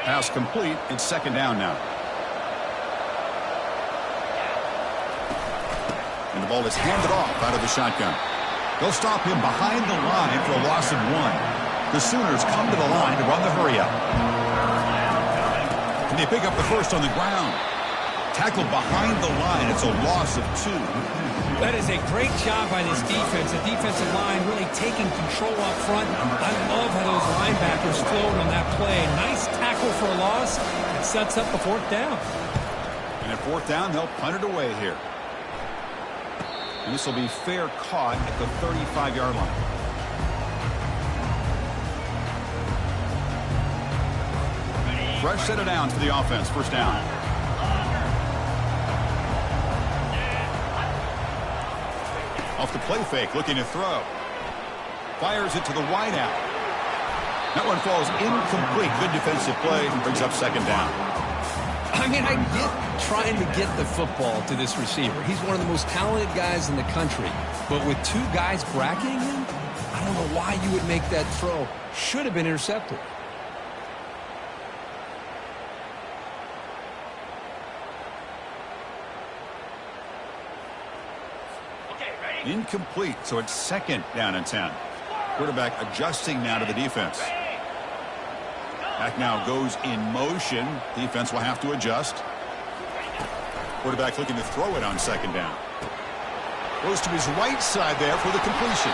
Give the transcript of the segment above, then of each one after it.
Pass complete. It's second down now. And the ball is handed off out of the shotgun. They'll stop him behind the line for a loss of 1. The Sooners come to the line to run the hurry up. And they pick up the first on the ground. Tackled behind the line. It's a loss of 2. That is a great job by this defense. The defensive line really taking control up front. I love how those linebackers flowed on that play. Nice tackle for a loss. It sets up a 4th down. And at 4th down, they'll punt it away here. And this will be fair caught at the 35-yard line. Fresh set of downs for the offense. First down. Off the play fake, looking to throw. Fires it to the wideout. That one falls incomplete. Good defensive play. Brings up second down. I mean, I get trying to get the football to this receiver. He's one of the most talented guys in the country. But with 2 guys bracketing him, I don't know why you would make that throw. Should have been intercepted. Incomplete, so it's second down and 10. Quarterback adjusting now to the defense. Back now goes in motion. Defense will have to adjust. Quarterback looking to throw it on second down. Goes to his right side there for the completion.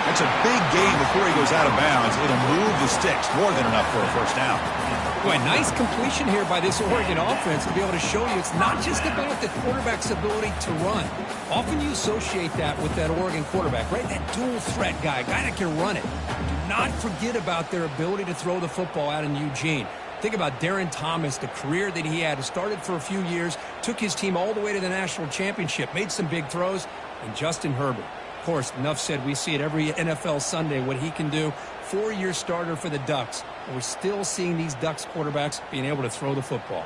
That's a big gain before he goes out of bounds. It'll move the sticks. More than enough for a first down. Boy, nice completion here by this Oregon offense to be able to show you it's not just about the quarterback's ability to run. Often you associate that with that Oregon quarterback, right? That dual threat guy that can run it. Do not forget about their ability to throw the football out in Eugene. Think about Darren Thomas, the career that he had. Started for a few years, took his team all the way to the national championship, made some big throws, and Justin Herbert. Of course, enough said, we see it every NFL Sunday what he can do. 4-year starter for the Ducks. And we're still seeing these Ducks quarterbacks being able to throw the football.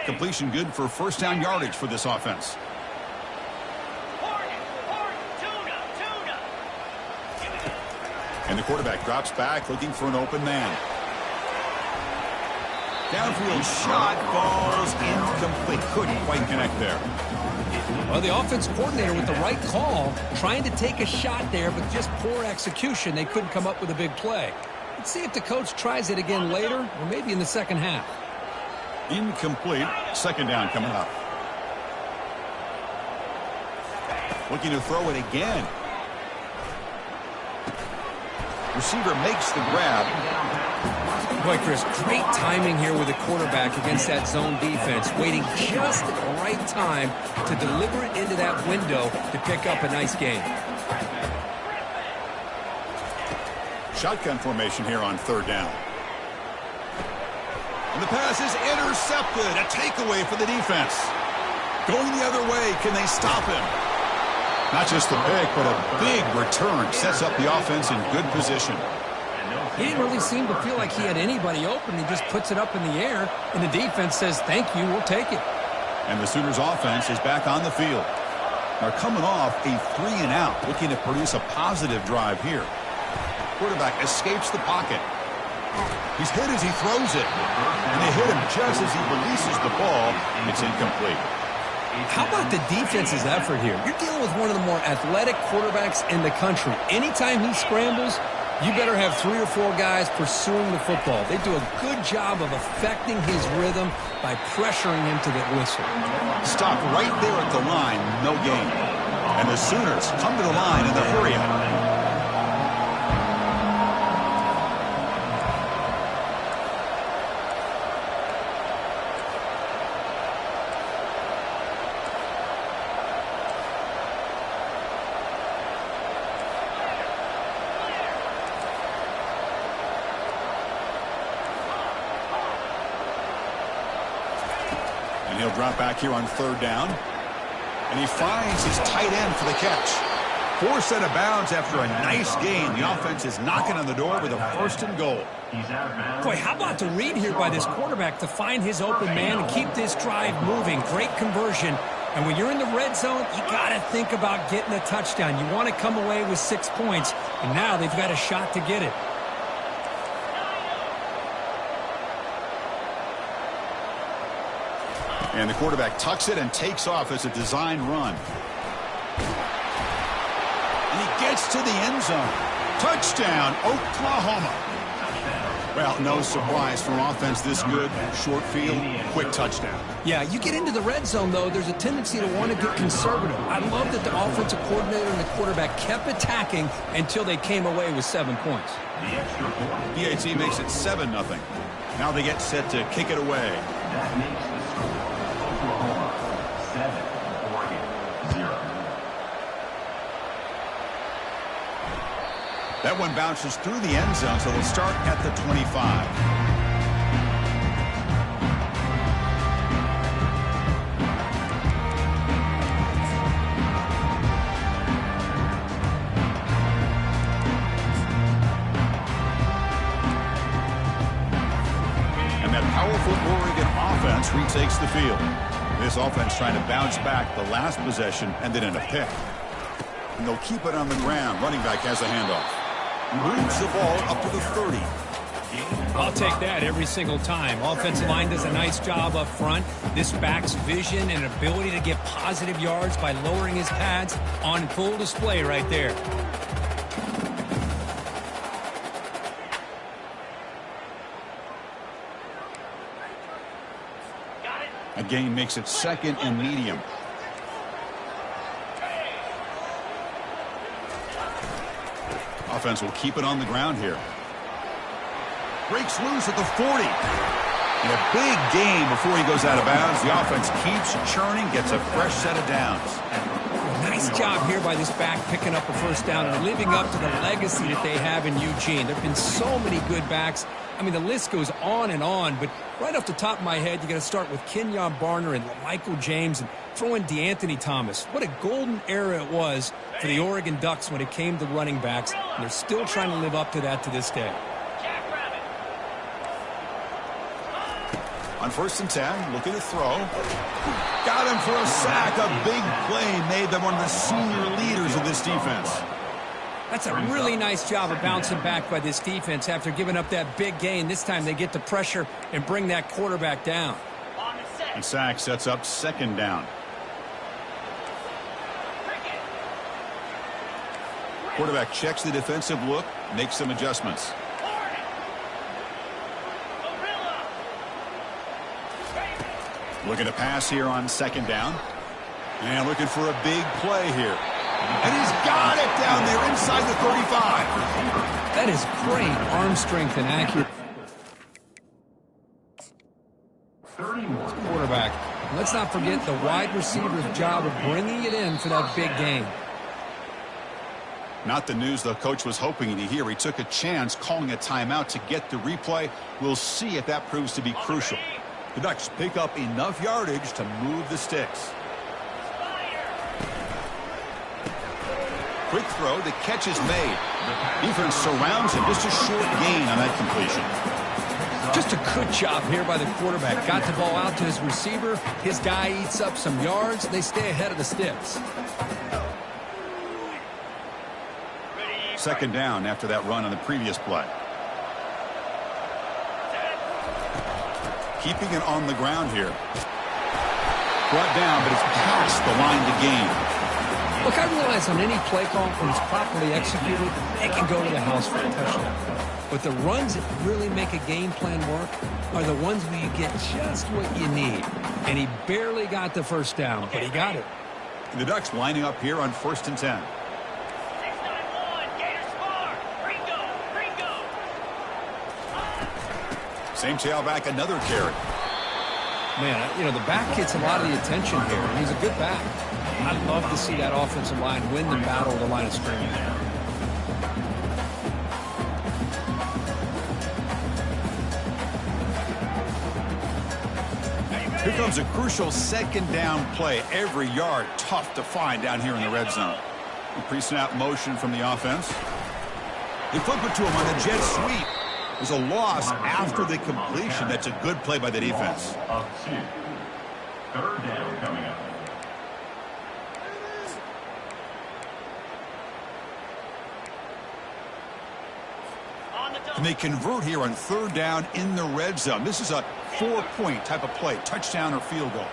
Completion good for first down yardage for this offense. And the quarterback drops back looking for an open man. Downfield shot falls incomplete. Couldn't quite connect there. Well, the offense coordinator with the right call, trying to take a shot there, but just poor execution. They couldn't come up with a big play. Let's see if the coach tries it again later, or maybe in the second half. Incomplete. Second down coming up. Looking to throw it again. Receiver makes the grab. Boy, Chris, great timing here with the quarterback against that zone defense, waiting just at the right time to deliver it into that window to pick up a nice gain. Shotgun formation here on third down. And the pass is intercepted. A takeaway for the defense. Going the other way. Can they stop him? Not just the pick, but a big return. Sets up the offense in good position. He didn't really seem to feel like he had anybody open. He just puts it up in the air, and the defense says, thank you, we'll take it. And the Sooners offense is back on the field. They're coming off a 3-and-out, looking to produce a positive drive here. Quarterback escapes the pocket. He's hit as he throws it. And they hit him just as he releases the ball. It's incomplete. How about the defense's effort here? You're dealing with one of the more athletic quarterbacks in the country. Anytime he scrambles, you better have 3 or 4 guys pursuing the football. They do a good job of affecting his rhythm by pressuring him to the whistle. Stop right there at the line, no gain. And the Sooners come to the line in the hurry-up. He'll drop back here on third down. And he finds his tight end for the catch. 4 set of bounds after a nice gain. The offense is knocking on the door with a 1st and goal. Boy, how about the read here by this quarterback to find his open man and keep this drive moving. Great conversion. And when you're in the red zone, you got to think about getting a touchdown. You want to come away with 6 points. And now they've got a shot to get it. And the quarterback tucks it and takes off as a design run. And he gets to the end zone. Touchdown, Oklahoma. Well, no surprise from offense this good. Short field, quick touchdown. Yeah, you get into the red zone, though, there's a tendency to want to get conservative. I love that the offensive coordinator and the quarterback kept attacking until they came away with 7 points. PAT makes it 7-0. Now they get set to kick it away. That makes the score Oklahoma 7, Oregon 0. That one bounces through the end zone, so they'll start at the 25. And that powerful Oregon offense retakes the field. This offense trying to bounce back the last possession and then in a pick. And they'll keep it on the ground. Running back has the handoff. Moves the ball up to the 30. I'll take that every single time. Offensive line does a nice job up front. This back's vision and ability to get positive yards by lowering his pads on full display right there. A gain makes it 2nd and medium. Offense will keep it on the ground here. Breaks loose at the 40. And a big gain before he goes out of bounds. The offense keeps churning, gets a fresh set of downs. Nice job here by this back picking up a first down and living up to the legacy that they have in Eugene. There have been so many good backs. I mean, the list goes on and on, but right off the top of my head, you got to start with Kenyon Barner and Michael James and throw in DeAnthony Thomas. What a golden era it was for the Oregon Ducks when it came to running backs, and they're still trying to live up to that to this day. On 1st and 10, looking to throw. Got him for a sack. A big play made them one of the senior leaders of this defense. That's a really nice job of bouncing back by this defense after giving up that big gain. This time they get the pressure and bring that quarterback down. And sack sets up 2nd down. Quarterback checks the defensive look, makes some adjustments. Looking to pass here on 2nd down. And looking for a big play here. And he's got it down there inside the 35. That is great arm strength and accuracy. Quarterback. Let's not forget the wide receiver's job of bringing it in for that big gain. Not the news the coach was hoping to hear. He took a chance calling a timeout to get the replay. We'll see if that proves to be crucial. The Ducks pick up enough yardage to move the sticks. Quick throw, the catch is made. Defense surrounds him, just a short gain on that completion. Just a good job here by the quarterback. Got the ball out to his receiver. His guy eats up some yards. They stay ahead of the sticks. 2nd down after that run on the previous play. Keeping it on the ground here. Brought down, but it's past the line to gain. Look, I realize on any play call, when it's properly executed, they can go to the house for a touchdown. But the runs that really make a game plan work are the ones where you get just what you need. And he barely got the first down, but he got it. The Ducks lining up here on 1st and 10. Same tailback, another carry. Man, you know, the back gets a lot of the attention here, and he's a good back. I'd love to see that offensive line win the battle of the line of scrimmage. Here comes a crucial 2nd down play. Every yard tough to find down here in the red zone. A pre-snap motion from the offense. They flip it to him on the jet sweep. There's a loss after the completion. That's a good play by the defense. Of 2. 3rd down coming up. And they convert here on 3rd down in the red zone. This is a 4-point type of play, touchdown or field goal.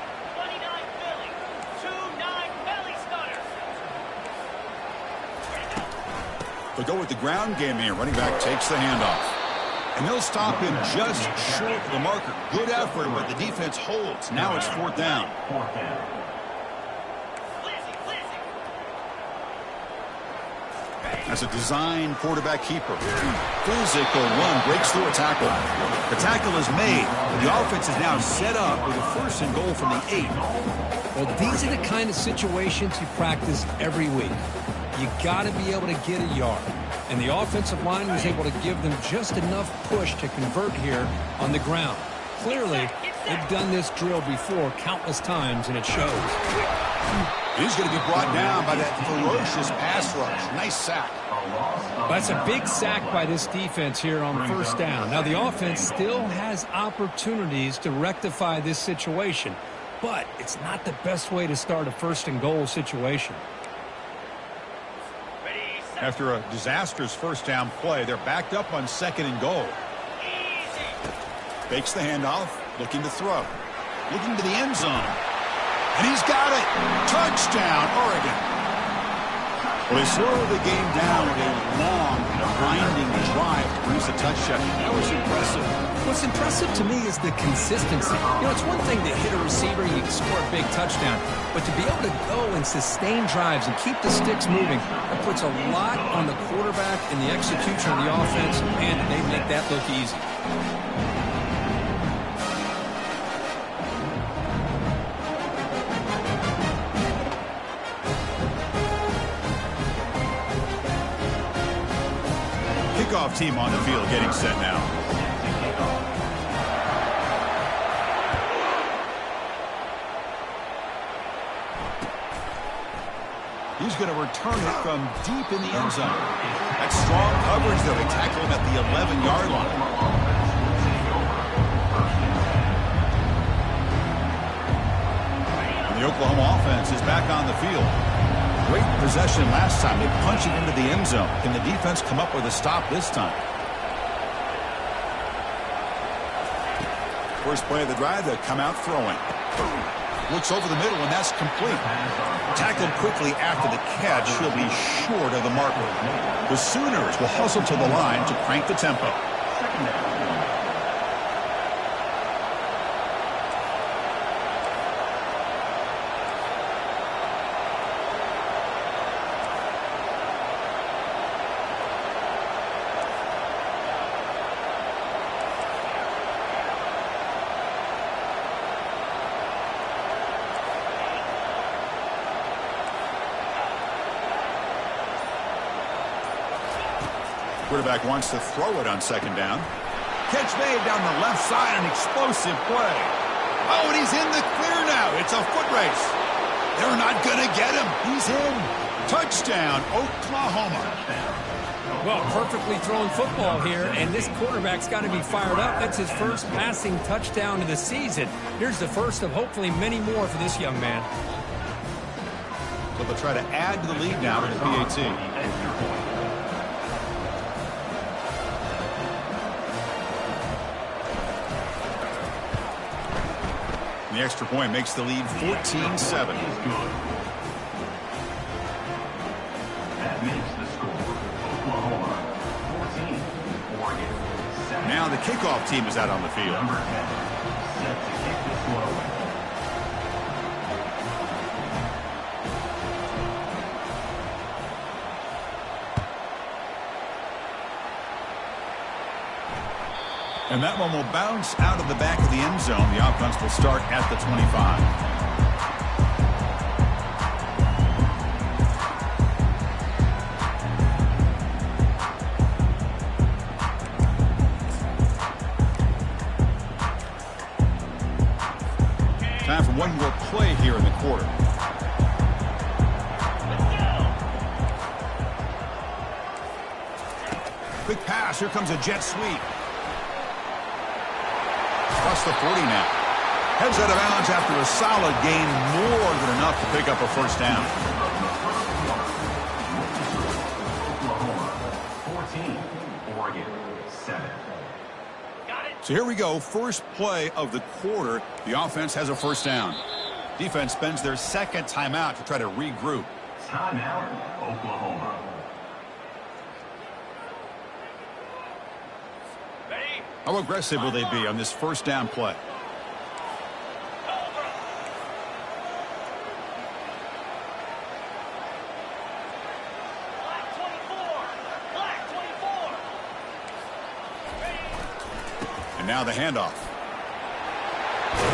They go with the ground game here. Running back takes the handoff. And they'll stop him just short of the marker. Good effort, but the defense holds. Now it's fourth down. That's a design quarterback keeper. Physical run, breaks through a tackle. The tackle is made. The offense is now set up with a 1st and goal from the 8. Well, these are the kind of situations you practice every week. You got to be able to get a yard. And the offensive line was able to give them just enough push to convert here on the ground. Clearly, they've done this drill before countless times, and it shows. He's going to be brought down by that ferocious pass rush. Nice sack. That's a big sack by this defense here on 1st down. Now, the offense still has opportunities to rectify this situation, but it's not the best way to start a 1st and goal situation. After a disastrous 1st down play, they're backed up on 2nd and goal. Fakes the handoff, looking to throw. Looking to the end zone. And he's got it. Touchdown, Oregon. Well, they slowed the game down with a long, grinding drive to produce a touchdown. That was impressive. What's impressive to me is the consistency. You know, it's one thing to hit a receiver and you can score a big touchdown, but to be able to go and sustain drives and keep the sticks moving, that puts a lot on the quarterback and the execution of the offense, and they make that look easy. Kickoff team on the field getting set now. He's going to return it from deep in the end zone. That's strong coverage, though. They tackle him at the 11-yard line. And the Oklahoma offense is back on the field. Great possession last time. They punch it into the end zone. Can the defense come up with a stop this time? First play of the drive, they come out throwing. Looks over the middle, and that's complete. Tackled quickly after the catch. He'll be short of the marker. The Sooners will hustle to the line to crank the tempo. Quarterback wants to throw it on 2nd down. Catch made down the left side, an explosive play. Oh, and he's in the clear now. It's a foot race. They're not going to get him. He's in. Touchdown, Oklahoma. Well, perfectly thrown football here, and this quarterback's got to be fired up. That's his first passing touchdown of the season. Here's the first of hopefully many more for this young man. So they'll try to add to the lead now with the PAT. The extra point makes the lead 14-7. That makes the score Oklahoma 14, Oregon 7. Now the kickoff team is out on the field. Number 10, set to kick this one away. And that one will bounce out of the back of the end zone. The offense will start at the 25. Time for one more play here in the quarter. Quick pass. Here comes a jet sweep. Plus the 40 now. Heads out of bounds after a solid gain, more than enough to pick up a 1st down. Oklahoma 14, Oregon 7. So here we go. First play of the quarter. The offense has a 1st down. Defense spends their 2nd timeout to try to regroup. Timeout, Oklahoma. How aggressive will they be on this first down play? And now the handoff.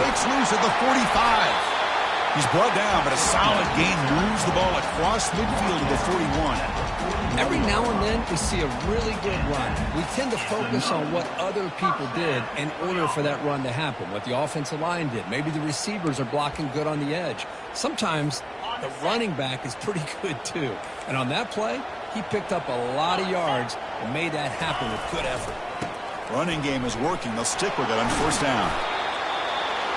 Breaks loose at the 45. He's brought down, but a solid gain moves the ball across midfield to the 41. Every now and then we see a really good run. We tend to focus on what other people did in order for that run to happen, what the offensive line did. Maybe the receivers are blocking good on the edge. Sometimes the running back is pretty good too. And on that play, he picked up a lot of yards and made that happen with good effort. Running game is working. They'll stick with it on first down.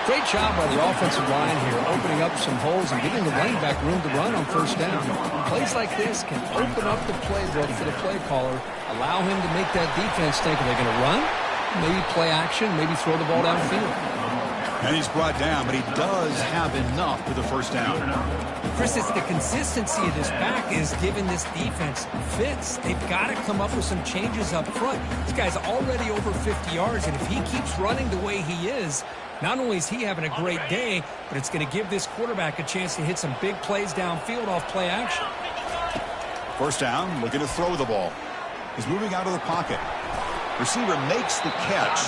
Great job by the offensive line here, opening up some holes and giving the running back room to run on first down. Plays like this can open up the playbook for the play caller, allow him to make that defense think, are they going to run? Maybe play action, maybe throw the ball downfield. And he's brought down, but he does have enough for the first down. Chris, it's the consistency of this back is giving this defense fits. They've got to come up with some changes up front. This guy's already over 50 yards, and if he keeps running the way he is, not only is he having a great day, but it's going to give this quarterback a chance to hit some big plays downfield off play action. First down, looking to throw the ball. He's moving out of the pocket. Receiver makes the catch.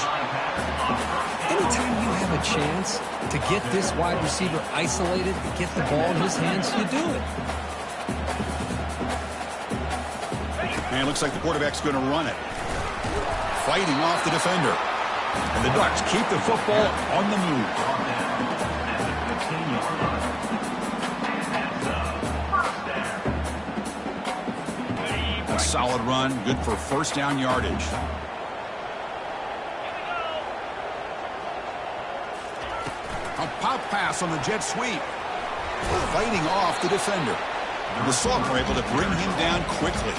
Anytime you have a chance to get this wide receiver isolated, to get the ball in his hands, you do it. And it looks like the quarterback's going to run it. Fighting off the defender. And the Ducks keep the football on the move. A solid run, good for first down yardage. A pop pass on the jet sweep. Fighting off the defender. The Salts were able to bring him down quickly.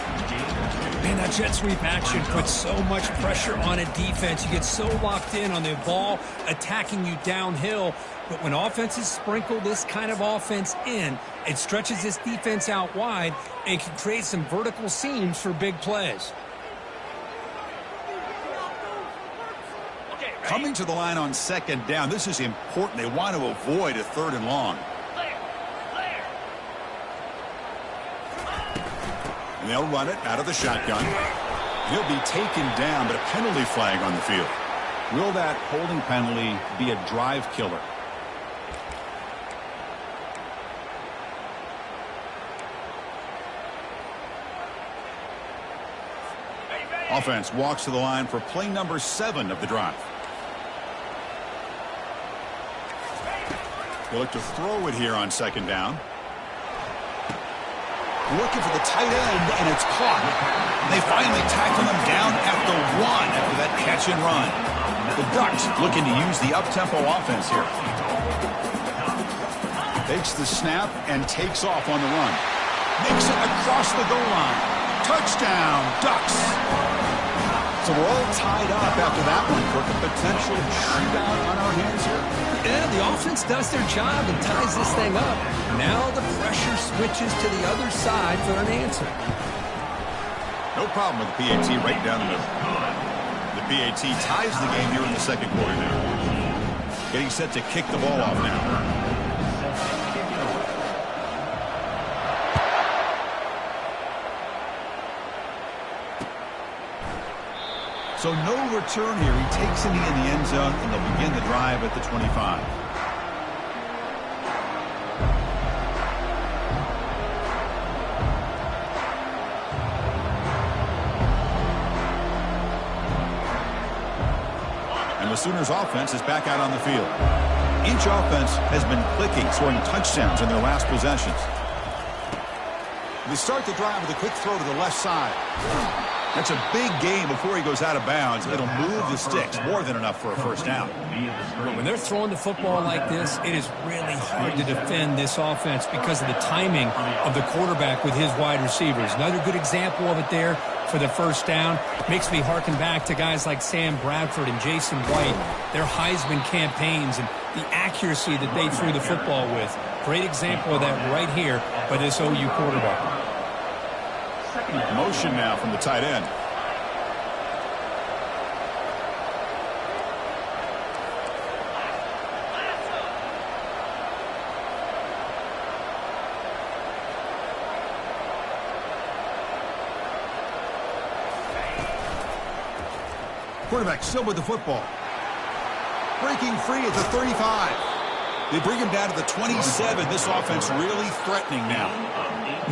Man, that jet sweep action puts so much pressure on a defense. You get so locked in on the ball attacking you downhill. But when offenses sprinkle this kind of offense in, it stretches this defense out wide and can create some vertical seams for big plays. Coming to the line on second down, this is important. They want to avoid a third and long. And they'll run it out of the shotgun. He'll be taken down, but a penalty flag on the field. Will that holding penalty be a drive killer? Offense walks to the line for play number 7 of the drive. They look to throw it here on second down. Looking for the tight end, and it's caught. They finally tackle him down at the 1 after that catch and run. The Ducks looking to use the up-tempo offense here. Takes the snap and takes off on the run. Makes it across the goal line. Touchdown, Ducks. So we're all tied up after that one for a potential shootout on our hands here. Yeah, the offense does their job and ties this thing up. Now the pressure switches to the other side for an answer. No problem with the PAT right down the middle. The PAT ties the game here in the second quarter now. Getting set to kick the ball off now. So no return here. He takes it in the end zone, and they'll begin the drive at the 25. And the Sooners offense is back out on the field. Each offense has been clicking, scoring touchdowns in their last possessions. They start the drive with a quick throw to the left side. That's a big gain before he goes out of bounds. It'll move the sticks, more than enough for a first down. When they're throwing the football like this, it is really hard to defend this offense because of the timing of the quarterback with his wide receivers. Another good example of it there for the first down. Makes me harken back to guys like Sam Bradford and Jason White, their Heisman campaigns and the accuracy that they threw the football with. Great example of that right here by this OU quarterback. Motion now from the tight end. Quarterback still with the football. Breaking free at the 35. They bring him down to the 27. This offense really threatening now.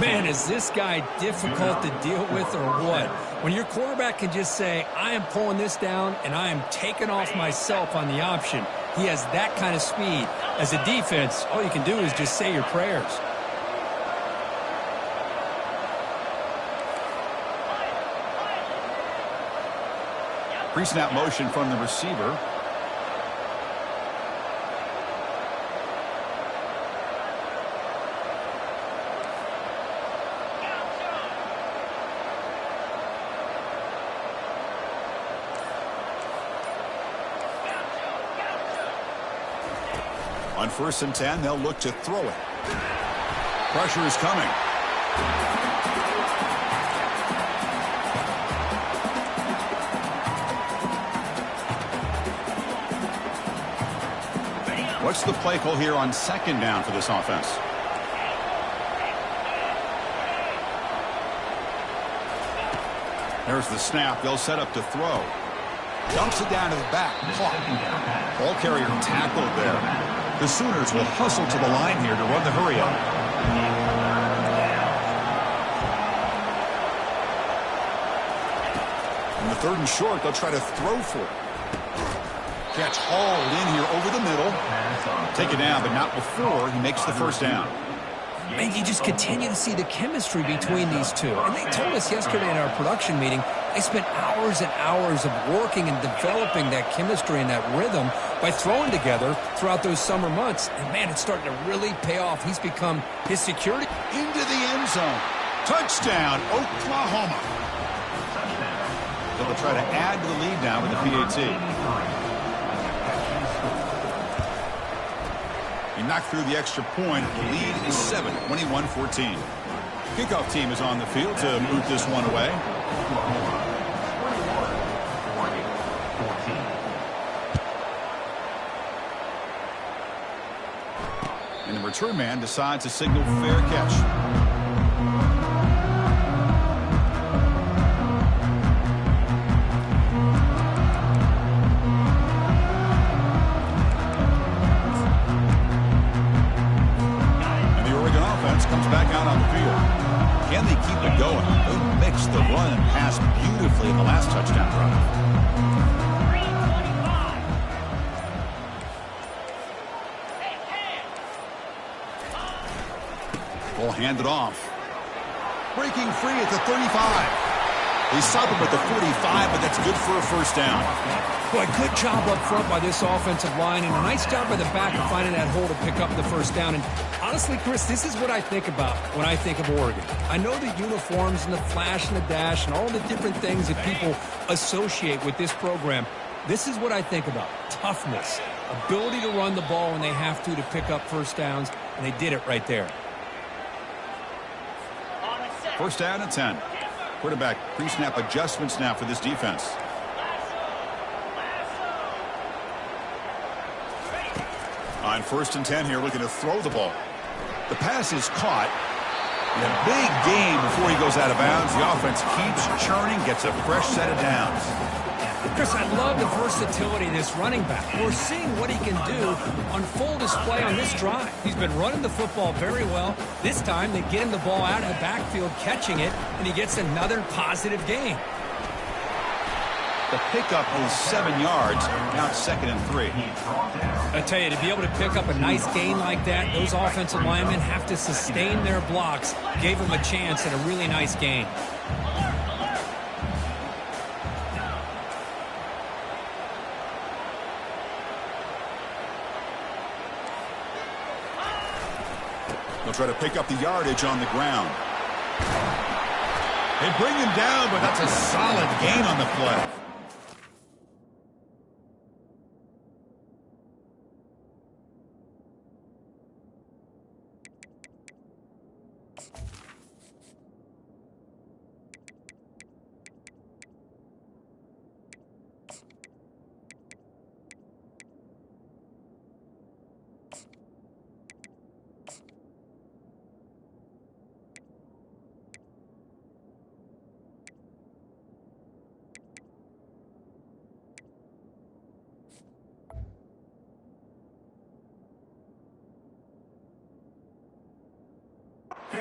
Man, is this guy difficult to deal with or what? When your quarterback can just say, I am pulling this down and I am taking off myself on the option. He has that kind of speed. As a defense, all you can do is just say your prayers. Pre-snap motion from the receiver. On 1st and 10, they'll look to throw it. Pressure is coming. What's the play call here on 2nd down for this offense? There's the snap. They'll set up to throw. Dumps it down to the back. Caught. Ball carrier tackled there. The Sooners will hustle to the line here to run the hurry up. In the 3rd and short, they'll try to throw for it. Catch hauled in here over the middle. Take it down, but not before he makes the 1st down. Man, you just continue to see the chemistry between these two. And they told us yesterday in our production meeting, they spent hours and hours of working and developing that chemistry and that rhythm by throwing together throughout those summer months. And, man, it's starting to really pay off. He's become his security. Into the end zone. Touchdown, Oklahoma. They'll try to add to the lead now with the PAT. He knocked through the extra point. The lead is 7, 21-14. Kickoff team is on the field to boot this one away. And the return man decides to signal fair catch. Comes back out on the field. Can they keep it going? They mixed the run and pass beautifully in the last touchdown drive. Ball handed off. Breaking free at the 35. They stop him at the 45, but that's good for a 1st down. Boy, good job up front by this offensive line, and a nice job by the back of finding that hole to pick up the 1st down. And honestly, Chris, this is what I think about when I think of Oregon. I know the uniforms and the flash and the dash and all the different things that people associate with this program. This is what I think about. Toughness, ability to run the ball when they have to pick up 1st downs, and they did it right there. 1st down and 10. Quarterback pre-snap adjustments now for this defense. On 1st and 10 here, looking to throw the ball. The pass is caught. And a big gain before he goes out of bounds. The offense keeps churning, gets a fresh set of downs. Chris, I love the versatility of this running back. We're seeing what he can do on full display on this drive. He's been running the football very well. This time, they get him the ball out of the backfield, catching it, and he gets another positive gain. The pickup is 7 yards. Now it's 2nd and 3. I tell you, to be able to pick up a nice gain like that, those offensive linemen have to sustain their blocks. Gave him a chance at a really nice gain. They'll try to pick up the yardage on the ground. They bring him down, but that's a solid gain on the play.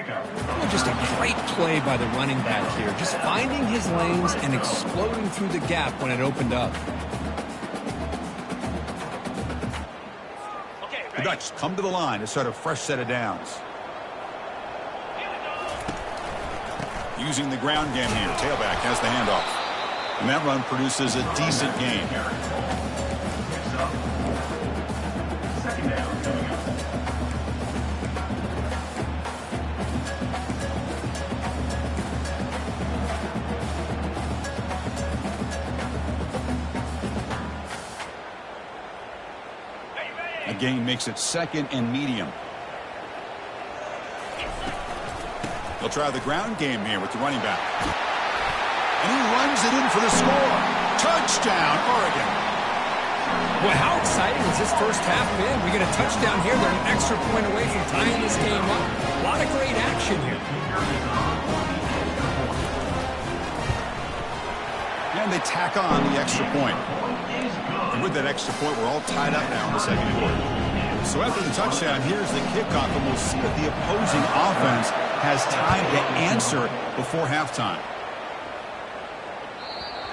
Well, just a great play by the running back here. Just finding his lanes and exploding through the gap when it opened up. The Ducks come to the line to start a fresh set of downs. Using the ground game here. Tailback has the handoff. And that run produces a decent gain. Second down coming up. A gain makes it second and medium. They'll try the ground game here with the running back. And he runs it in for the score. Touchdown, Oregon. Boy, how exciting has this first half been? We get a touchdown here. They're an extra point away from tying this game up. A lot of great action here. And they tack on the extra point. And with that extra point, we're all tied up now in the second quarter. So after the touchdown, here's the kickoff, and we'll see if the opposing offense has time to answer before halftime.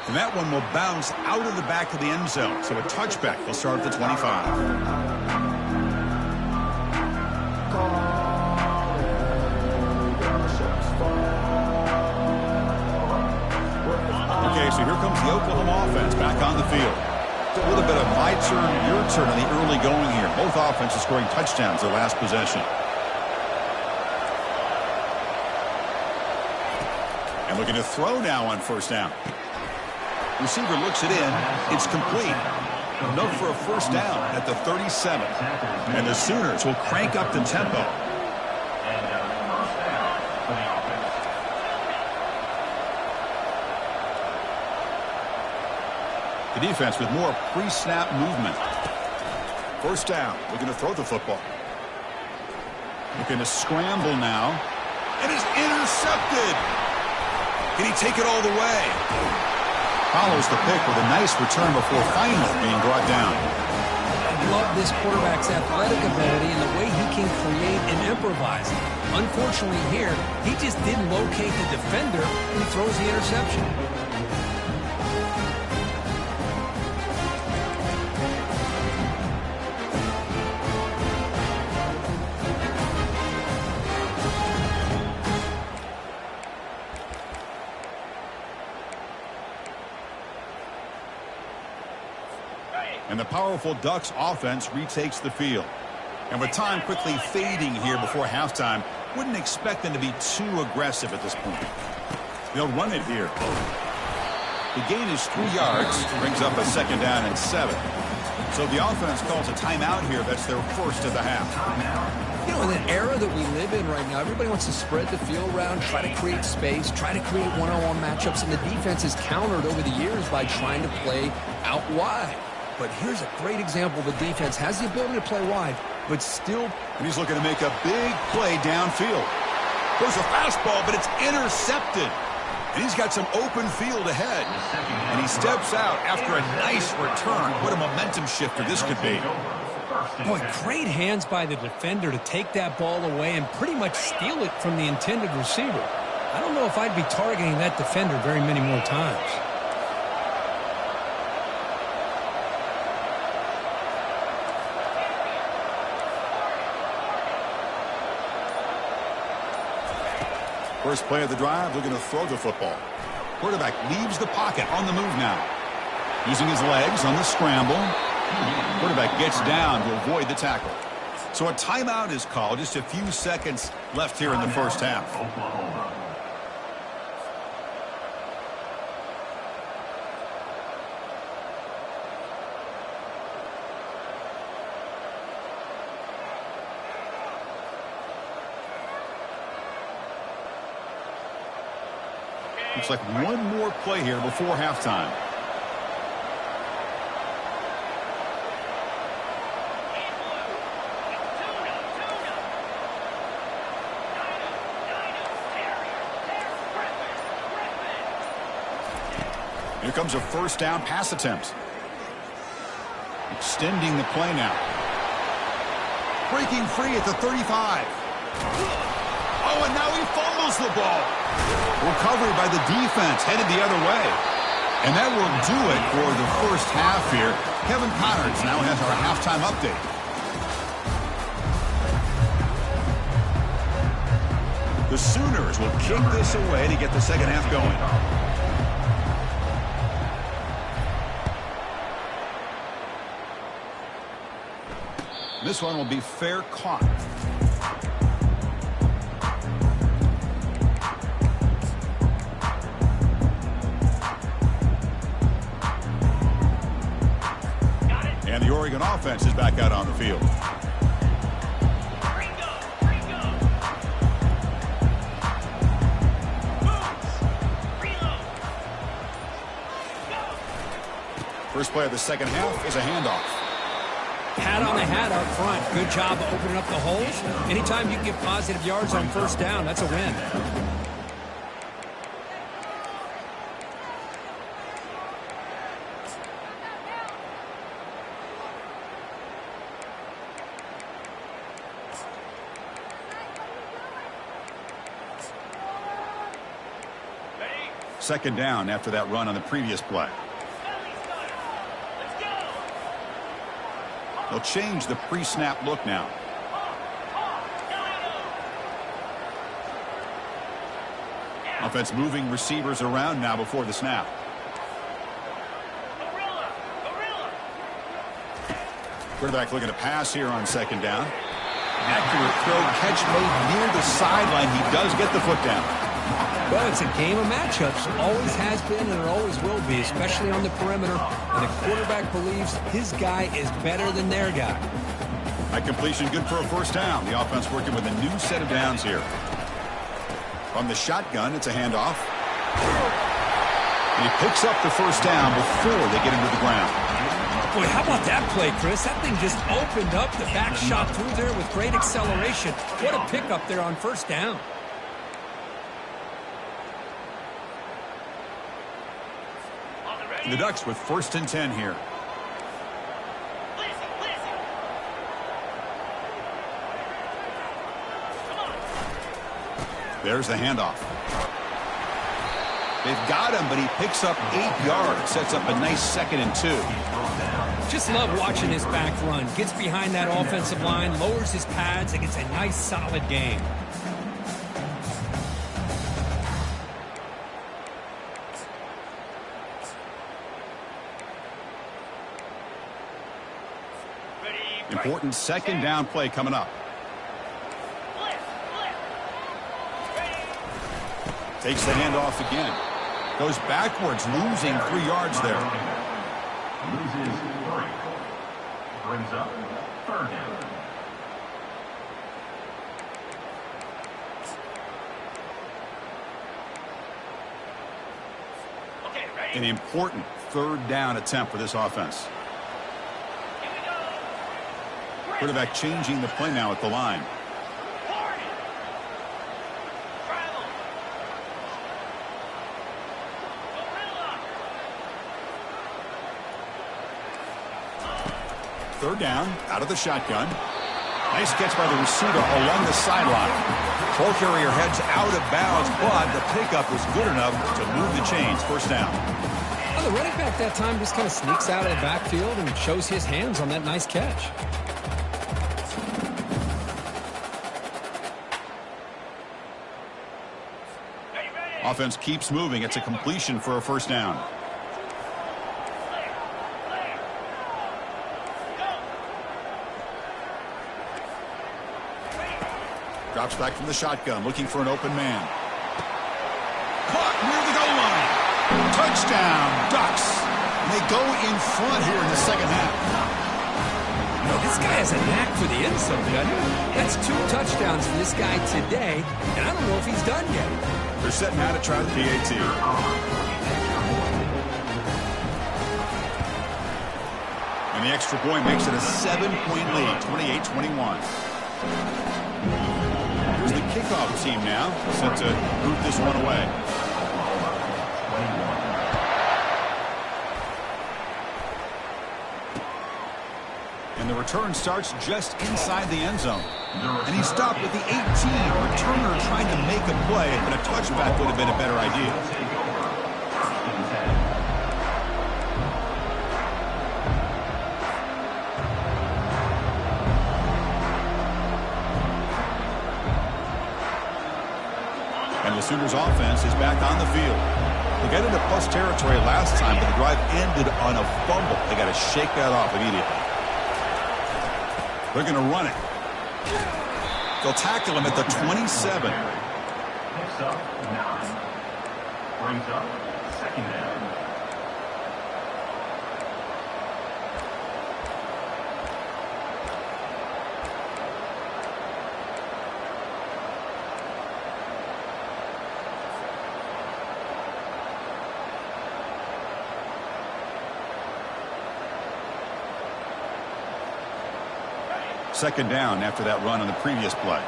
And that one will bounce out of the back of the end zone. So a touchback will start at the 25. Okay, so here comes the Oklahoma offense back on the field. A little bit of my turn, your turn in the early going here. Both offenses scoring touchdowns their last possession. And looking to throw now on first down. Receiver looks it in. It's complete. Enough for a first down at the 37. And the Sooners will crank up the tempo. The defense with more pre-snap movement. First down. Looking to throw the football. Looking to scramble now. And it's intercepted. Can he take it all the way? Follows the pick with a nice return before finally being brought down. I love this quarterback's athletic ability and the way he can create and improvise. Unfortunately here, he just didn't locate the defender and he throws the interception. And the powerful Ducks offense retakes the field. And with time quickly fading here before halftime, wouldn't expect them to be too aggressive at this point. They'll run it here. The gain is 3 yards, brings up a second down and 7. So the offense calls a timeout here. That's their first of the half. You know, in the era that we live in right now, everybody wants to spread the field around, try to create space, try to create one-on-one matchups, and the defense is countered over the years by trying to play out wide. But here's a great example. The defense has the ability to play wide, but still... And he's looking to make a big play downfield. Goes a fastball, but it's intercepted. And he's got some open field ahead. And he steps out after a nice return. What a momentum shifter this could be. Boy, great hands by the defender to take that ball away and pretty much steal it from the intended receiver. I don't know if I'd be targeting that defender very many more times. First play of the drive, looking to throw the football. Quarterback leaves the pocket on the move now. Using his legs on the scramble. Quarterback gets down to avoid the tackle. So a timeout is called. Just a few seconds left here in the first half. Looks like one more play here before halftime. Here comes a first down pass attempt. Extending the play now. Breaking free at the 35. Oh, and now he fumbles the ball. Recovery by the defense, headed the other way. And that will do it for the first half here. Kevin Connors now has our halftime update. The Sooners will kick this away to get the second half going. This one will be fair caught. And the Oregon offense is back out on the field. First play of the second half is a handoff. Pat on the hat up front. Good job of opening up the holes. Anytime you can get positive yards on first down, that's a win. Second down after that run on the previous play. They'll change the pre-snap look now. Offense moving receivers around now before the snap. Quarterback looking to pass here on second down. Accurate throw, catch made near the sideline. He does get the foot down. Well, it's a game of matchups. Always has been and it always will be, especially on the perimeter. And the quarterback believes his guy is better than their guy. That completion good for a first down. The offense working with a new set of downs here. From the shotgun, it's a handoff. And he picks up the first down before they get him to the ground. Boy, how about that play, Chris? That thing just opened up. The back shot through there with great acceleration. What a pickup there on first down. The Ducks with 1st and 10 here. There's the handoff. They've got him, but he picks up 8 yards. Sets up a nice 2nd and 2. Just love watching this back run. Gets behind that offensive line, lowers his pads, and gets a nice, solid game. Important second down play coming up. Takes the handoff again. Goes backwards, losing 3 yards there. Loses 3. Brings up 3rd down. An important 3rd down attempt for this offense. Quarterback changing the play now at the line. Third down, out of the shotgun. Nice catch by the receiver along the sideline. Ball carrier heads out of bounds, but the pickup was good enough to move the chains. First down. Well, the running back that time just kind of sneaks out of the backfield and shows his hands on that nice catch. Offense keeps moving. It's a completion for a first down. Drops back from the shotgun, looking for an open man. Caught near the goal line. Touchdown, Ducks. And they go in front here in the second half. You know, this guy has a knack for the end zone, doesn't he? That's 2 touchdowns for this guy today, and I don't know if he's done yet. They're setting out to try the PAT. And the extra point makes it a 7-point lead, 28-21. Here's the kickoff team now, set to root this one away. And the return starts just inside the end zone. And he stopped with the 18. Returner trying to make a play, but a touchback would have been a better idea. And the Sooners offense is back on the field. They got into plus territory last time, but the drive ended on a fumble. They got to shake that off immediately. They're going to run it. They'll tackle him at the 27. Picks up 9. Brings up 2nd down. Second down after that run on the previous play.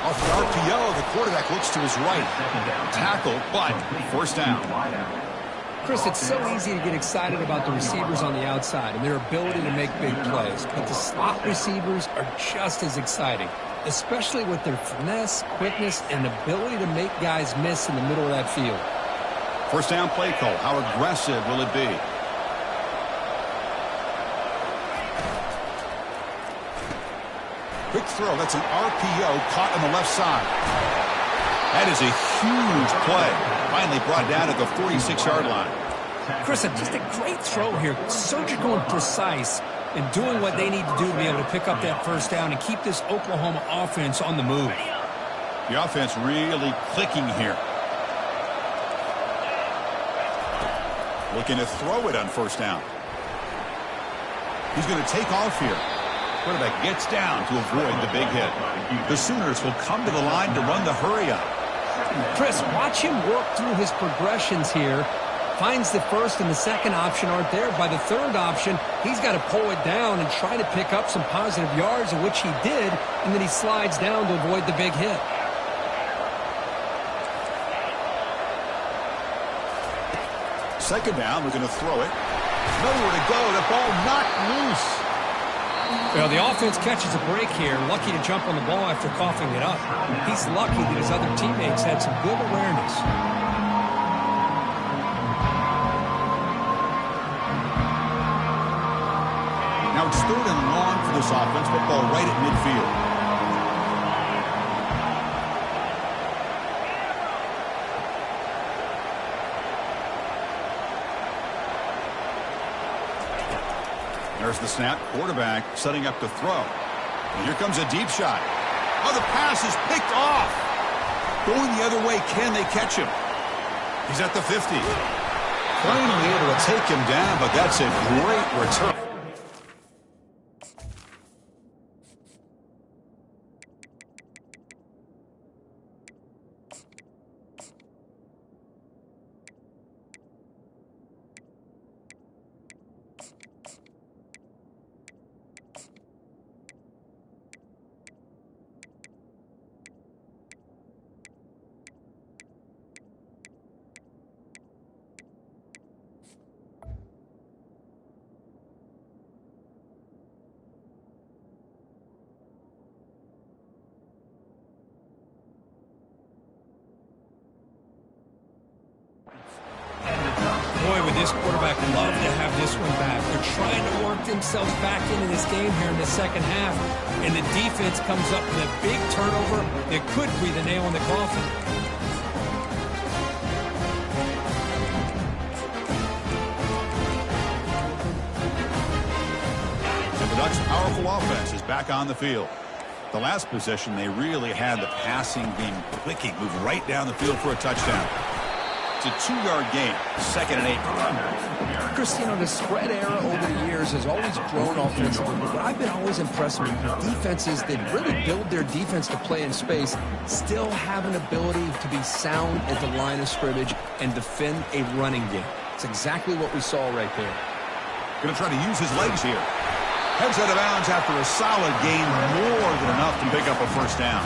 Off the RPO, the quarterback looks to his right. Tackle, but first down. Chris, it's so easy to get excited about the receivers on the outside and their ability to make big plays, but the slot receivers are just as exciting, especially with their finesse, quickness, and ability to make guys miss in the middle of that field. First down play call. How aggressive will it be? Quick throw. That's an RPO caught on the left side. That is a huge play. Finally brought down at the 46-yard line. Chris, just a great throw here. Surgical and precise in doing what they need to do to be able to pick up that first down and keep this Oklahoma offense on the move. The offense really clicking here. Looking to throw it on first down. He's going to take off here. Quarterback gets down to avoid the big hit. The Sooners will come to the line to run the hurry up. Chris, watch him work through his progressions here. Finds the first and the second option aren't there. By the third option, he's got to pull it down and try to pick up some positive yards, of which he did, and then he slides down to avoid the big hit. Second down, we're going to throw it. Nowhere to go. The ball knocked loose. Well, the offense catches a break here, lucky to jump on the ball after coughing it up. He's lucky that his other teammates had some good awareness. Now it's 3rd and long for this offense. Football right at midfield. There's the snap. Quarterback setting up to throw. And here comes a deep shot. Oh, the pass is picked off. Going the other way. Can they catch him? He's at the 50. Finally able to take him down, but that's a great return. Boy, would this quarterback love to have this one back. They're trying to work themselves back into this game here in the second half, and the defense comes up with a big turnover that could be the nail in the coffin. And the Ducks' powerful offense is back on the field. The last possession, they really had the passing game clicking, move right down the field for a touchdown. It's a 2-yard gain, 2nd and 8. Cristiano, the spread era over the years has always grown offensively, but what I've been always impressed with defenses that really build their defense to play in space still have an ability to be sound at the line of scrimmage and defend a running game. It's exactly what we saw right there. Going to try to use his legs here. Heads out of bounds after a solid gain, more than enough to pick up a first down.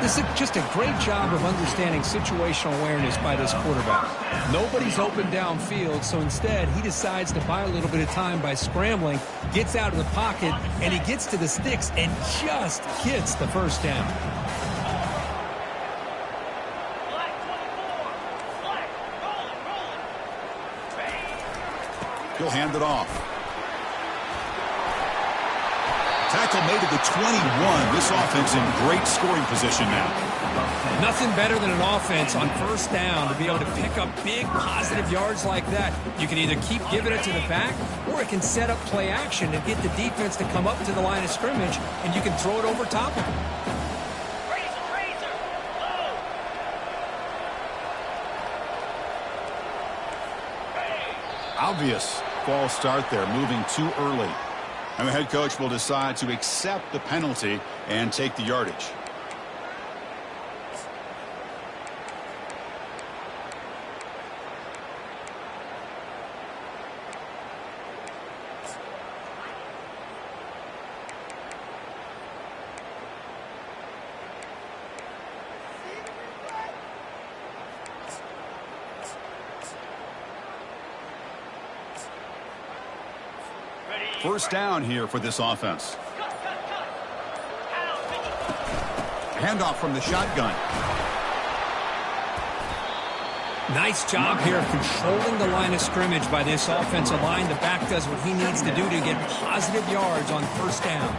This is just a great job of understanding situational awareness by this quarterback. Nobody's open downfield, so instead he decides to buy a little bit of time by scrambling, gets out of the pocket, and he gets to the sticks and just gets the first down. He'll hand it off. Tackle made at the 21. This offense in great scoring position now. Nothing better than an offense on first down to be able to pick up big positive yards like that. You can either keep giving it to the back, or it can set up play action and get the defense to come up to the line of scrimmage, and you can throw it over top of them. Obvious false start there, moving too early. And the head coach will decide to accept the penalty and take the yardage. First down here for this offense. Handoff from the shotgun. Nice job here of controlling the line of scrimmage by this offensive line. The back does what he needs to do to get positive yards on first down.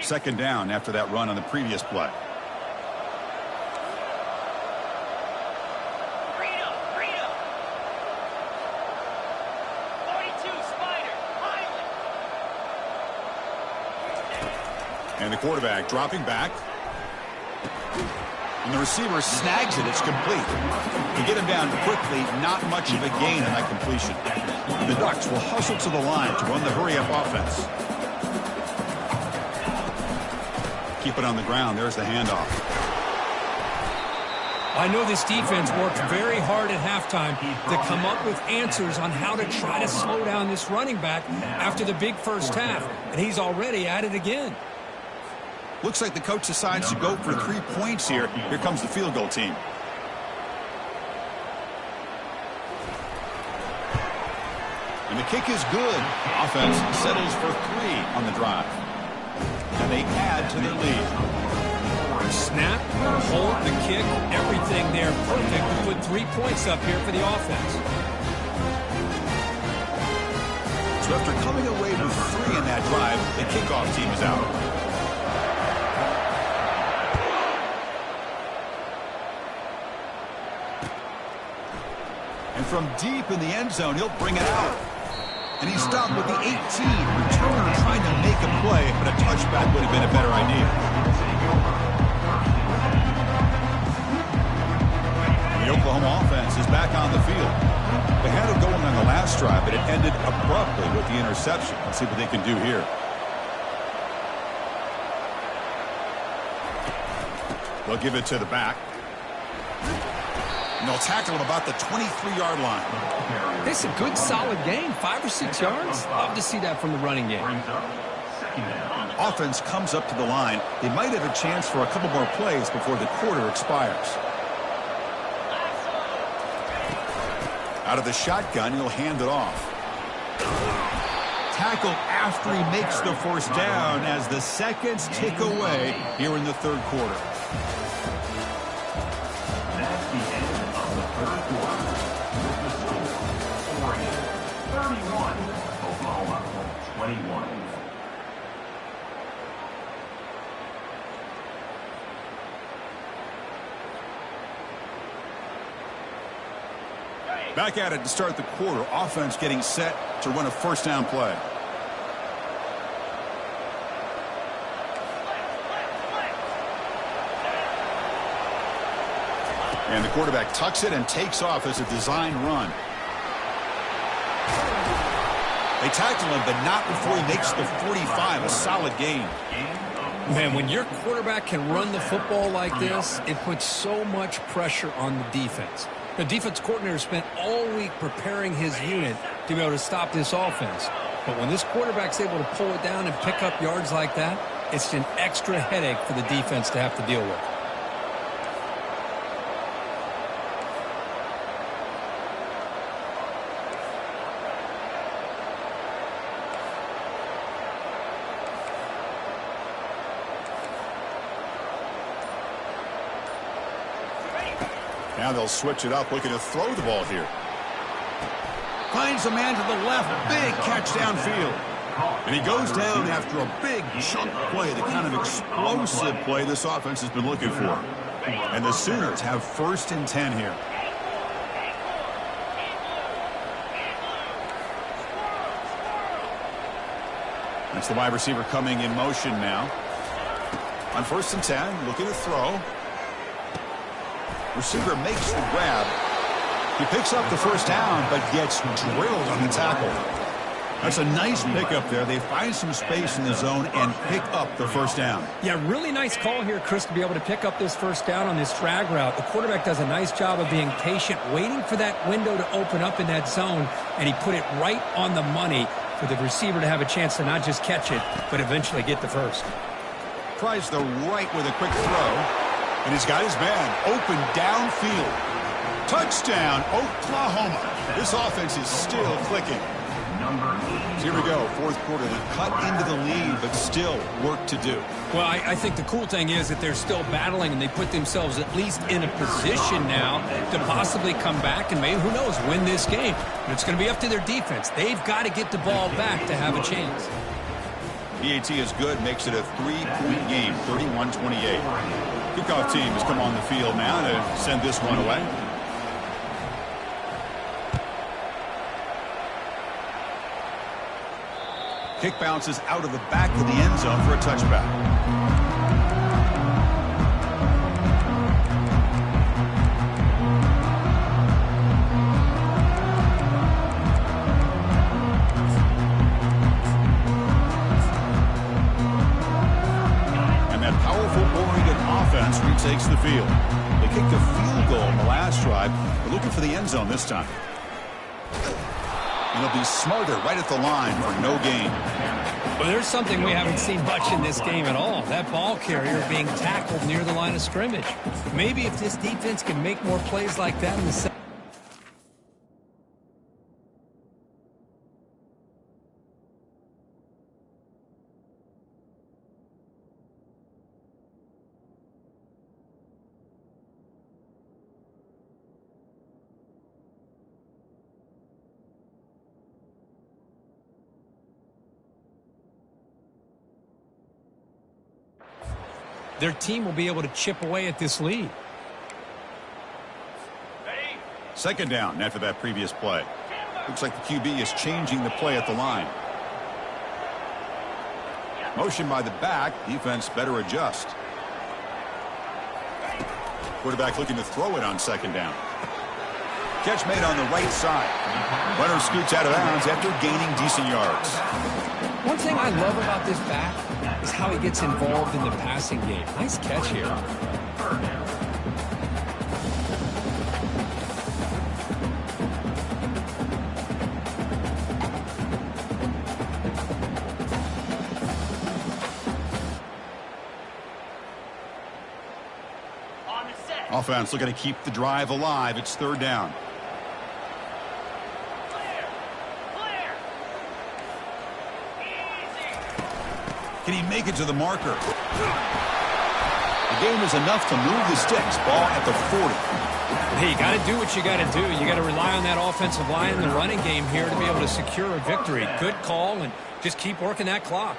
Second down after that run on the previous play. And the quarterback dropping back. And the receiver snags it. It's complete. To get him down quickly, not much of a gain on that completion. The Ducks will hustle to the line to run the hurry-up offense. Keep it on the ground. There's the handoff. I know this defense worked very hard at halftime to come up with answers on how to try to slow down this running back after the big first half, and he's already at it again. Looks like the coach decides to go for 3 points here. Here comes the field goal team. And the kick is good. Offense settles for 3 on the drive. And they add to their lead. Snap, hold, the kick, everything there perfect to put 3 points up here for the offense. So after coming away with 3 in that drive, the kickoff team is out. And from deep in the end zone, he'll bring it out. And he's stopped with the 18. Returner trying to make a play, but a touchback would have been a better idea. And the Oklahoma offense is back on the field. They had it going on the last drive, but it ended abruptly with the interception. Let's see what they can do here. They'll give it to the back. And they'll tackle him about the 23-yard line. It's a good, solid game, 5 or 6 yards. Love to see that from the running game. Offense comes up to the line. They might have a chance for a couple more plays before the quarter expires. Out of the shotgun, he'll hand it off. Tackle after he makes the first down as the seconds tick away here in the third quarter. That's the end of the third quarter. With the score, Oregon 31, Oklahoma 21. Back at it to start the quarter. Offense getting set to run a first down play. And the quarterback tucks it and takes off as a design run. They tackle him, but not before he makes the 45, a solid gain. Man, when your quarterback can run the football like this, it puts so much pressure on the defense. The defense coordinator spent all week preparing his unit to be able to stop this offense. But when this quarterback's able to pull it down and pick up yards like that, it's an extra headache for the defense to have to deal with. Now they'll switch it up, looking to throw the ball here. Finds a man to the left, big catch downfield. And he goes down after a big chunk play, the kind of explosive play this offense has been looking for. And the Sooners have 1st and 10 here. That's the wide receiver coming in motion now. On 1st and 10, looking to throw. Receiver makes the grab. He picks up the first down, but gets drilled on the tackle. That's a nice pickup there. They find some space in the zone and pick up the first down. Yeah, really nice call here, Chris, to be able to pick up this first down on this drag route. The quarterback does a nice job of being patient, waiting for that window to open up in that zone, and he put it right on the money for the receiver to have a chance to not just catch it, but eventually get the first. Tries the right with a quick throw. And he's got his man open downfield. Touchdown, Oklahoma. This offense is still clicking. So here we go, 4th quarter. They cut into the lead, but still work to do. Well, I think the cool thing is that they're still battling, and they put themselves at least in a position now to possibly come back and maybe, who knows, win this game. But it's going to be up to their defense. They've got to get the ball back to have a chance. PAT is good, makes it a 3-point game, 31-28. Kickoff team has come on the field now to send this one away. Kick bounces out of the back of the end zone for a touchback. Takes the field. They kicked a field goal in the last drive. They're looking for the end zone this time. And they'll be smarter right at the line for no gain. Well, there's something we haven't seen much in this game at all. That ball carrier being tackled near the line of scrimmage. Maybe if this defense can make more plays like that in the second. Their team will be able to chip away at this lead. Second down after that previous play. Looks like the QB is changing the play at the line. Motion by the back. Defense better adjust. Quarterback looking to throw it on second down. Catch made on the right side. Runner scoots out of bounds after gaining decent yards. One thing I love about this back is how he gets involved in the passing game. Nice catch here. Offense looking to keep the drive alive. It's third down. Can he make it to the marker? The game is enough to move the sticks. Ball at the 40. Hey, you got to do what you got to do. You got to rely on that offensive line in the running game here to be able to secure a victory. Good call, and just keep working that clock.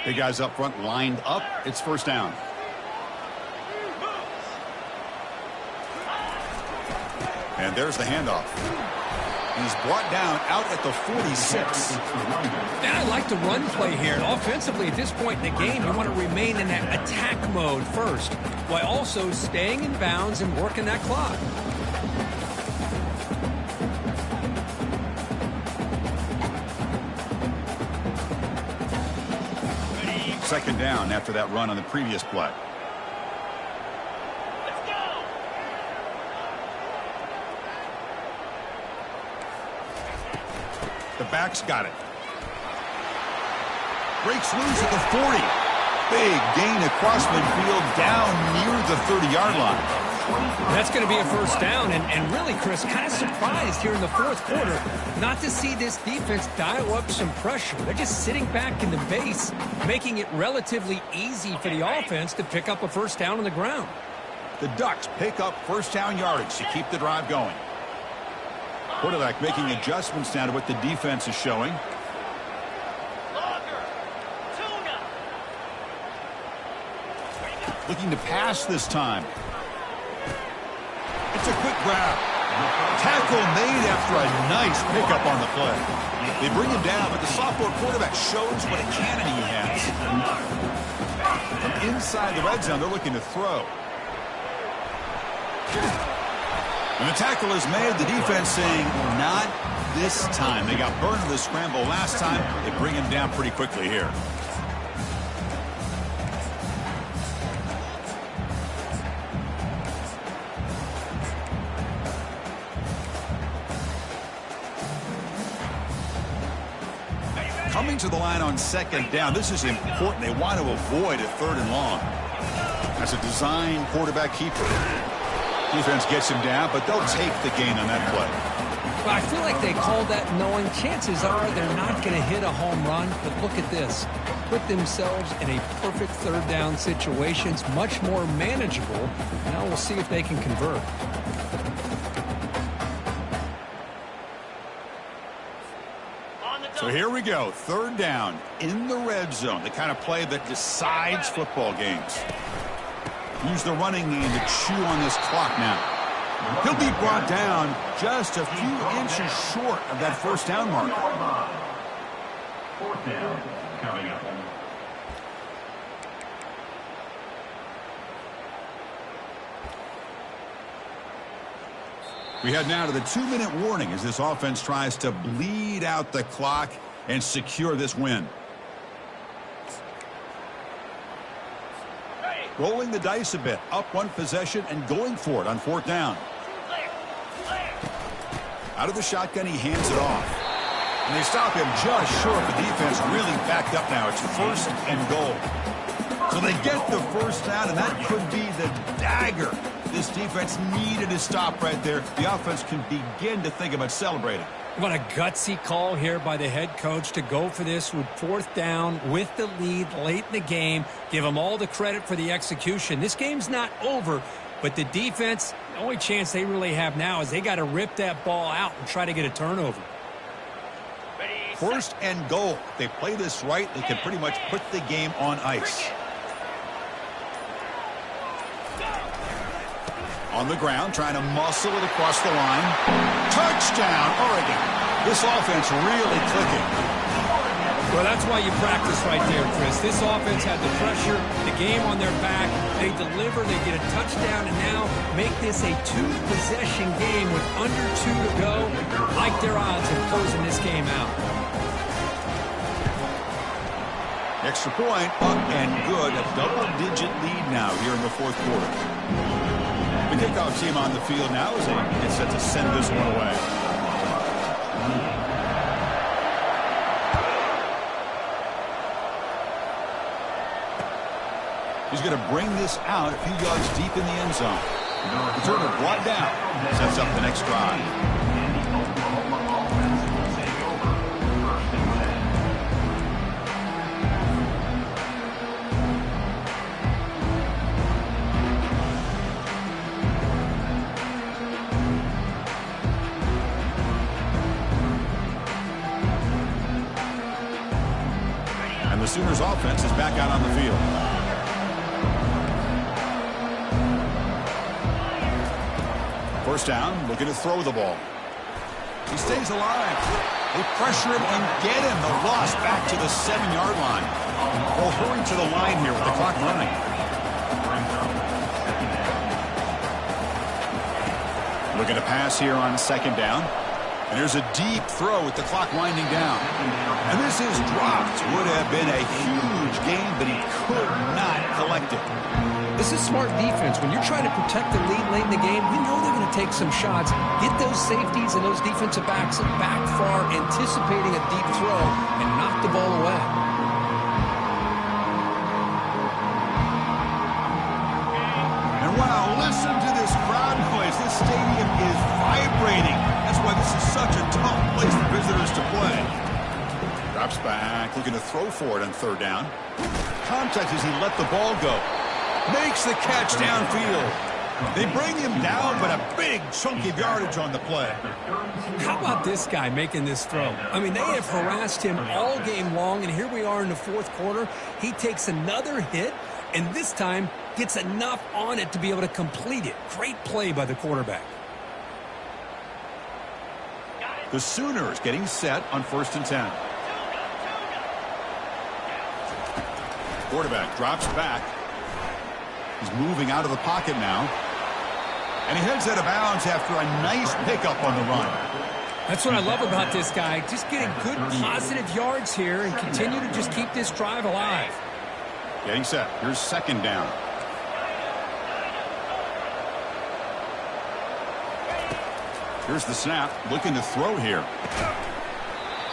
Big guys up front lined up. It's first down. And there's the handoff. He's brought down out at the 46. And I like the run play here. And offensively, at this point in the game, you want to remain in that attack mode first, while also staying in bounds and working that clock. Second down after that run on the previous play. The back's got it. Breaks loose at the 40. Big gain across midfield down near the 30-yard line. That's going to be a first down. And really, Chris, kind of surprised here in the fourth quarter not to see this defense dial up some pressure. They're just sitting back in the base, making it relatively easy for the offense to pick up a first down on the ground. The Ducks pick up first down yardage to keep the drive going. Quarterback making adjustments now to what the defense is showing. Looking to pass this time. It's a quick grab. Tackle made after a nice pickup on the play. They bring him down, but the sophomore quarterback shows what a cannon he has. From inside the red zone, they're looking to throw. When the tackle is made, the defense saying, not this time. They got burned in the scramble last time. They bring him down pretty quickly here. Coming to the line on second down. This is important. They want to avoid a third and long. As a design quarterback keeper. Defense gets him down, but they'll take the gain on that play. Well, I feel like they called that knowing chances are they're not going to hit a home run. But look at this. Put themselves in a perfect third down situation. It's much more manageable. Now we'll see if they can convert. So here we go. Third down in the red zone. The kind of play that decides football games. Use the running game to chew on this clock now. He'll be brought down just a few inches short of that first down mark. Fourth down coming up. We head now to the 2-minute warning as this offense tries to bleed out the clock and secure this win. Rolling the dice a bit, up one possession and going for it on fourth down. Out of the shotgun, he hands it off. And they stop him just short. The defense really backed up now. It's first and goal. So they get the first down, and that could be the dagger this defense needed to stop right there. The offense can begin to think about celebrating. What a gutsy call here by the head coach to go for this with fourth down with the lead late in the game. Give them all the credit for the execution. This game's not over, but the defense, the only chance they really have now is they got to rip that ball out and try to get a turnover. First and goal. If they play this right, they can pretty much put the game on ice. On the ground, trying to muscle it across the line. Touchdown, Oregon. This offense really clicking. Well, that's why you practice right there, Chris. This offense had the pressure, the game on their back. They deliver, they get a touchdown, and now make this a two-possession game with under 2 to go. Like their odds of closing this game out. Extra point, up and good. A double-digit lead now here in the fourth quarter. The kickoff team on the field now as they get set to send this one away. He's going to bring this out a few yards deep in the end zone. Returner brought down. Sets up the next drive. The Sooners offense is back out on the field. First down, looking to throw the ball. He stays alive. They pressure him and get him. The loss back to the 7-yard line. They'll hurry to the line here with the clock running. Looking to pass here on 2nd down. And there's a deep throw with the clock winding down. And this is dropped. Would have been a huge gain, but he could not collect it. This is smart defense. When you're trying to protect the lead late in the game, you know they're going to take some shots. Get those safeties and those defensive backs back far, anticipating a deep throw, and knock the ball away. And wow, listen to this crowd noise. This stadium is vibrating. That's why this is such a tough place for visitors to play. Drops back, looking to throw for it on 3rd down. Contact as he let the ball go. Makes the catch downfield. They bring him down, but a big chunk of yardage on the play. How about this guy making this throw? I mean, they have harassed him all game long, and here we are in the 4th quarter. He takes another hit, and this time gets enough on it to be able to complete it. Great play by the quarterback. The Sooners getting set on 1st and 10. Quarterback drops back. He's moving out of the pocket now. And he heads out of bounds after a nice pickup on the run. That's what I love about this guy. Just getting good positive yards here and continue to just keep this drive alive. Getting set. Here's 2nd down. Here's the snap. Looking to throw here.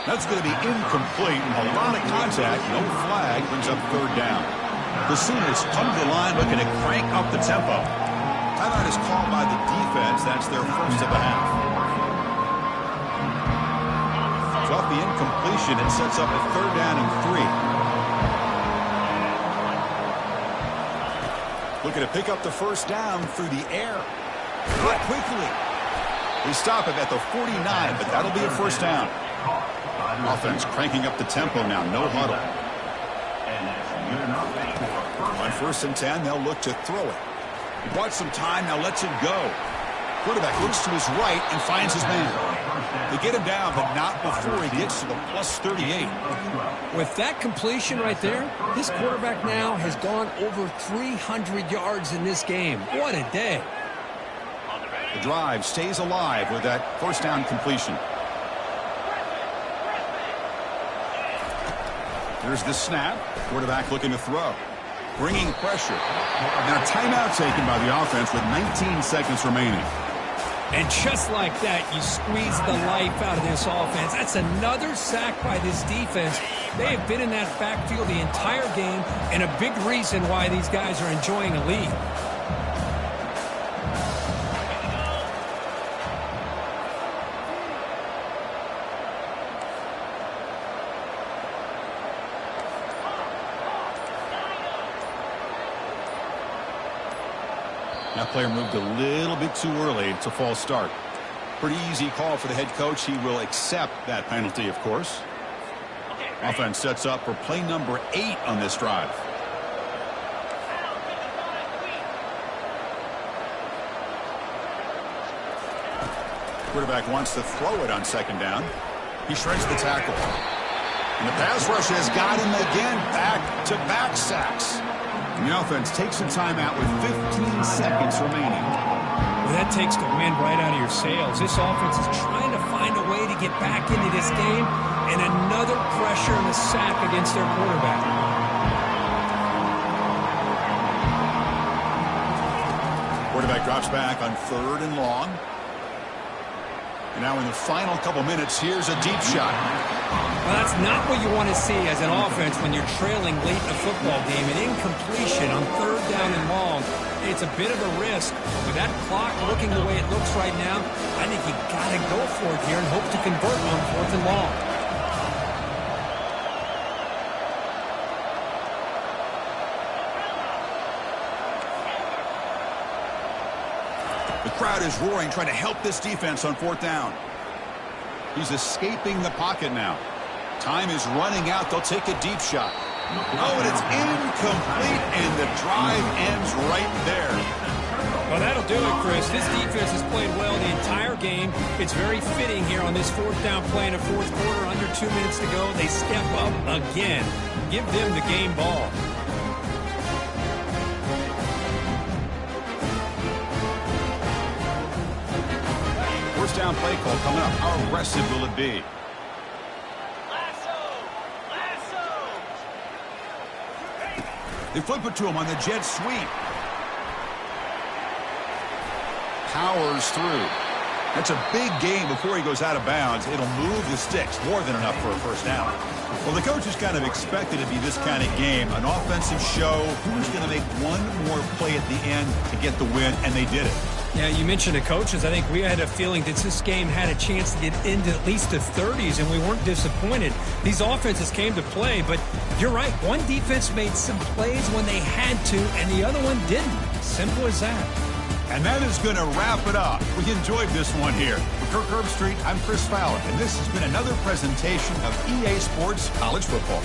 That's going to be incomplete. A lot of contact. No flag. Brings up 3rd down. The Sooners come to the line looking to crank up the tempo. Timeout is called by the defense. That's their first of the half. So off the incompletion, it sets up a 3rd down and 3. Looking to pick up the 1st down through the air. Cut quickly. They stop it at the 49, but that'll be a 1st down. Offense cranking up the tempo now. No huddle. On 1st and 10, they'll look to throw it. He bought some time, now lets it go. Quarterback looks to his right and finds his man. They get him down, but not before he gets to the plus 38. With that completion right there, this quarterback now has gone over 300 yards in this game. What a day. The drive stays alive with that 1st down completion. Here's the snap. Quarterback looking to throw. Bringing pressure. Now timeout taken by the offense with 19 seconds remaining. And just like that, you squeeze the life out of this offense. That's another sack by this defense. They have been in that backfield the entire game, and a big reason why these guys are enjoying a lead. That player moved a little bit too early. It's a false start. Pretty easy call for the head coach. He will accept that penalty, of course. Offense sets up for play number 8 on this drive. Quarterback wants to throw it on 2nd down. He shreds the tackle. And the pass rush has got him again. Back-to-back sacks. And the offense takes some time out with 15 seconds remaining. Well, that takes the wind right out of your sails. This offense is trying to find a way to get back into this game, and another pressure and a sack against their quarterback. Quarterback drops back on 3rd and long. And now in the final couple minutes, here's a deep shot. Well, that's not what you want to see as an offense when you're trailing late in a football game. An incompletion on 3rd down and long. It's a bit of a risk. With that clock looking the way it looks right now, I think you got to go for it here and hope to convert on 4th and long. The crowd is roaring, trying to help this defense on 4th down. He's escaping the pocket now. Time is running out. They'll take a deep shot. Oh, and it's incomplete, and the drive ends right there. Well, that'll do it, Chris. This defense has played well the entire game. It's very fitting here on this fourth down play in the fourth quarter. Under 2 minutes to go. They step up again. Give them the game ball. First down play call coming up. How aggressive will it be? They flip it to him on the jet sweep. Powers through. That's a big gain before he goes out of bounds. It'll move the sticks. More than enough for a first down. Well, the coaches kind of expected it to be this kind of game. An offensive show. Who's going to make one more play at the end to get the win? And they did it. Yeah, you mentioned the coaches. I think we had a feeling that this game had a chance to get into at least the 30s, and we weren't disappointed. These offenses came to play, but you're right. One defense made some plays when they had to, and the other one didn't. Simple as that. And that is going to wrap it up. We enjoyed this one here. For Kirk Herbstreit, I'm Chris Fowler, and this has been another presentation of EA Sports College Football.